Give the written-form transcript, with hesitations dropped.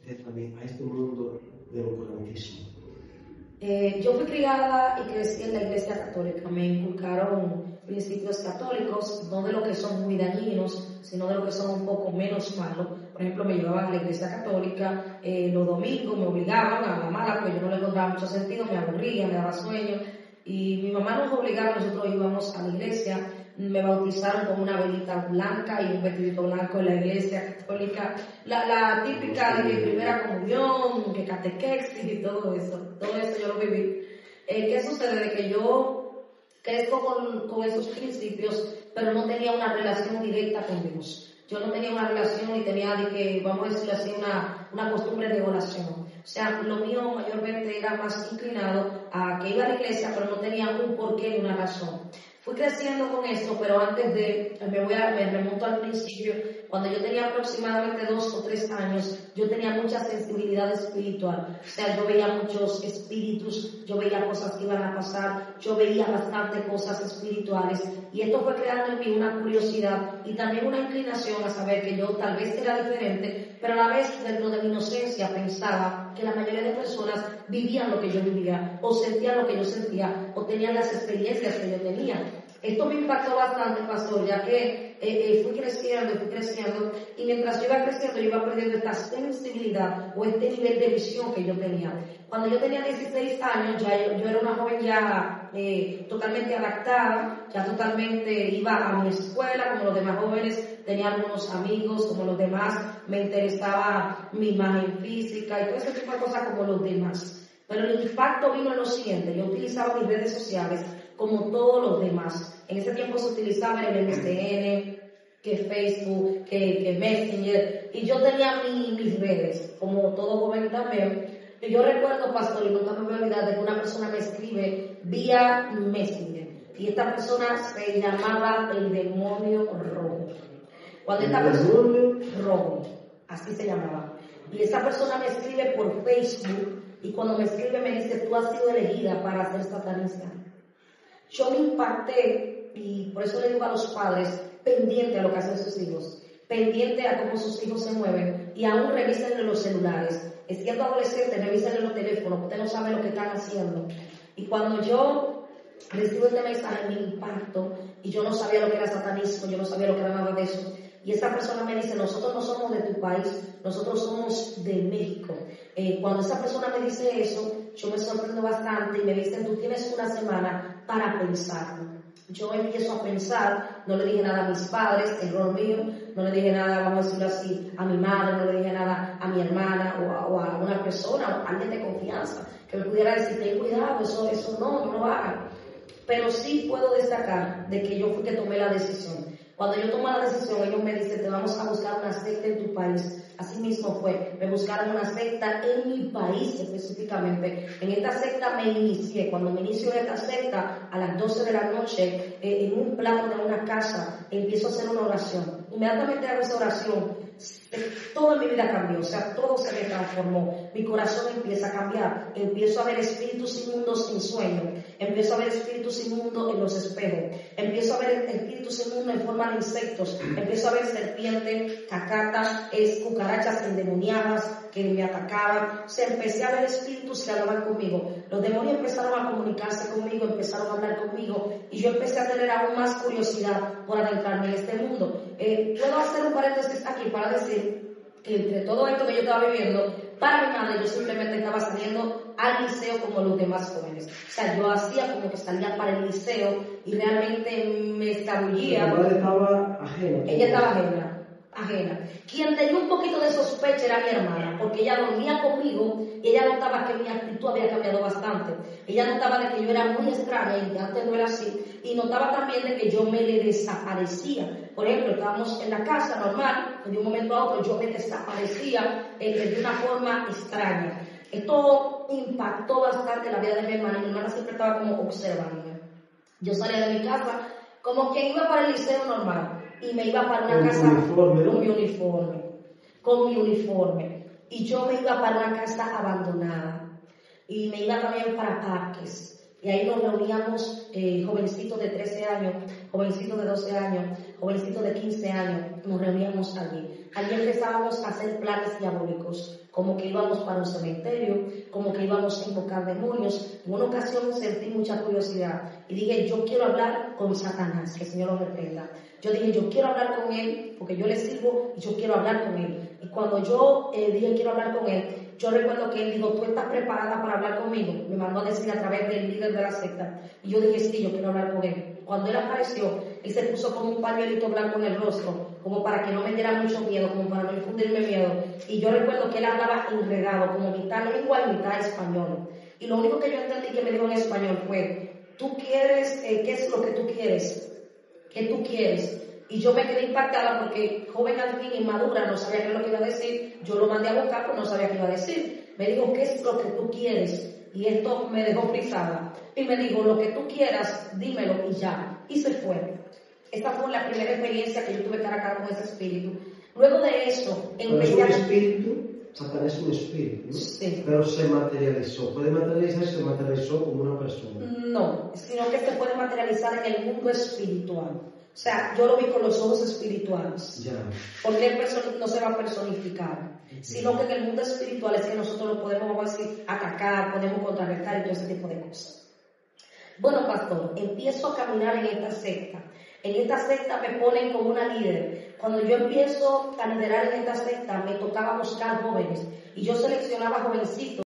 Stephanie, a este mundo del oscurantismo? Yo fui criada y crecí en la iglesia católica. Me inculcaron principios católicos, no de lo que son muy dañinos, sino de lo que son un poco menos malos. Por ejemplo, me llevaban a la iglesia católica los domingos, me obligaban a la mala, porque yo no le encontraba mucho sentido, me aburría, me daba sueño. Y mi mamá nos obligaba, nosotros íbamos a la iglesia, me bautizaron con una velita blanca y un vestidito blanco en la iglesia católica, la típica de que primera comunión, que catequesis y todo eso yo lo viví. ¿Qué sucede? De que yo crezco con esos principios, pero no tenía una relación directa con Dios. Yo no tenía una relación ni tenía de que, vamos a decirlo así, una costumbre de oración. O sea, lo mío mayormente era más inclinado a que iba a la iglesia, pero no tenía un porqué ni una razón. Fui creciendo con esto, pero antes de, me remonto al principio, cuando yo tenía aproximadamente 2 o 3 años, yo tenía mucha sensibilidad espiritual. O sea, yo veía muchos espíritus, yo veía cosas que iban a pasar, yo veía bastante cosas espirituales. Y esto fue creando en mí una curiosidad y también una inclinación a saber que yo tal vez era diferente, pero a la vez dentro de mi inocencia pensaba que la mayoría de personas vivían lo que yo vivía, o sentían lo que yo sentía, o tenían las experiencias que yo tenía. Esto me impactó bastante, pastor, ya que fui creciendo, y mientras yo iba creciendo, yo iba perdiendo esta sensibilidad o este nivel de visión que yo tenía. Cuando yo tenía 16 años, ya yo era una joven ya totalmente adaptada, ya totalmente iba a mi escuela como los demás jóvenes, tenía algunos amigos como los demás, me interesaba mi imagen física y todo ese tipo de cosas como los demás. Pero el impacto vino en lo siguiente: yo utilizaba mis redes sociales como todos los demás. En ese tiempo se utilizaba el MSN, que Facebook, que Messenger, y yo tenía mis redes, como todo joven también. Y yo recuerdo, pastor, y nunca me voy a olvidar de que una persona me escribe vía Messenger, y esta persona se llamaba el demonio rojo. Cuando esta persona, rojo, así se llamaba, y esa persona me escribe por Facebook, y cuando me escribe me dice: tú has sido elegida para ser satanista. Yo me impacté, y por eso le digo a los padres, pendiente a lo que hacen sus hijos, pendiente a cómo sus hijos se mueven, y aún revísenle los celulares. Siendo adolescente, revísenle los teléfonos, usted no sabe lo que están haciendo. Y cuando yo recibo este mensaje, me impacto, y yo no sabía lo que era satanismo, yo no sabía lo que era nada de eso. Y esa persona me dice: nosotros no somos de tu país, nosotros somos de México. Cuando esa persona me dice eso, yo me sorprendo bastante y me dicen: tú tienes una semana para pensarlo. Yo empiezo a pensar, no le dije nada a mis padres, error mío, no le dije nada, vamos a decirlo así, a mi madre, no le dije nada a mi hermana o a alguna persona, o a alguien de confianza, que me pudiera decir: ten cuidado, eso no lo hagan. Pero sí puedo destacar de que yo fui que tomé la decisión. Cuando yo tomé la decisión, ellos me dicen: te vamos a buscar una secta en tu país. Así mismo fue, me buscaron una secta en mi país específicamente. En esta secta me inicié. Cuando me inicio en esta secta, a las 12 de la noche, en un plano de una casa, empiezo a hacer una oración. Inmediatamente hago esa oración, toda mi vida cambió, o sea, todo se me transformó. Mi corazón empieza a cambiar, empiezo a ver espíritus inmundos en sueños, empiezo a ver espíritus inmundos en los espejos, empiezo a ver espíritus inmundos en forma de insectos, empiezo a ver serpientes, cacatas, cucarachas endemoniadas que me atacaban. O sea, empecé a ver espíritus que hablaban conmigo. Los demonios empezaron a comunicarse conmigo, empezaron a hablar conmigo, y yo empecé a tener aún más curiosidad por adentrarme en este mundo. Puedo hacer un paréntesis aquí para decir que entre todo esto que yo estaba viviendo, para mi madre yo simplemente estaba saliendo al liceo como los demás jóvenes. O sea, yo hacía como que salía para el liceo y realmente me escabullía. ¿Tu madre estaba ajena? Ella estaba ajena. Quien tenía un poquito de sospecha era mi hermana, porque ella dormía conmigo y ella notaba que mi actitud había cambiado bastante. Ella notaba de que yo era muy extraña y que antes no era así, y notaba también de que yo me le desaparecía. Por ejemplo, estábamos en la casa normal, y de un momento a otro yo me desaparecía de una forma extraña. Esto impactó bastante la vida de mi hermana. Mi hermana siempre estaba como observando. Yo salía de mi casa como que iba para el liceo normal, y me iba para una casa con mi uniforme, y yo me iba para una casa abandonada, y me iba también para parques, y ahí nos reuníamos jovencitos de 13 años jovencitos de 12 años, jovencitos de 15 años, nos reuníamos allí. Allí empezábamos a hacer planes diabólicos, como que íbamos para un cementerio, como que íbamos a invocar demonios. En una ocasión sentí mucha curiosidad y dije, yo quiero hablar con Satanás, que el Señor lo reprenda. Yo dije, yo quiero hablar con él, porque yo le sirvo y yo quiero hablar con él. Y cuando yo dije, quiero hablar con él, yo recuerdo que él dijo, ¿tú estás preparada para hablar conmigo? Me mandó a decir a través del líder de la secta. Y yo dije, sí, yo quiero hablar con él. Cuando él apareció, él se puso como un pañuelito blanco en el rostro, como para que no me diera mucho miedo, como para no infundirme miedo. Y yo recuerdo que él hablaba enredado, como mitad lengua y mitad español. Y lo único que yo entendí que me dijo en español fue, ¿tú quieres, qué es lo que tú quieres? ¿Qué tú quieres? Y yo me quedé impactada porque joven al fin, inmadura, no sabía qué es lo que iba a decir. Yo lo mandé a buscar, pero no sabía qué iba a decir. Me dijo, ¿qué es lo que tú quieres? Y esto me dejó frisada. Y me dijo, lo que tú quieras, dímelo y ya. Y se fue. Esta fue la primera experiencia que yo tuve cara a cara con ese espíritu. Luego de eso, empecé a... es un espíritu, Satanás es un espíritu, ¿no? Sí. Pero se materializó. ¿Puede materializarse? Se materializó como una persona. No, sino que se puede materializar en el mundo espiritual. O sea, yo lo vi con los ojos espirituales. Ya. Porque él no se va a personificar, sino que en el mundo espiritual es que nosotros lo podemos, vamos a decir, atacar, podemos contrarrestar y todo ese tipo de cosas. Bueno, pastor, empiezo a caminar en esta secta. En esta secta me ponen como una líder. Cuando yo empiezo a liderar en esta secta, me tocaba buscar jóvenes y yo seleccionaba jovencitos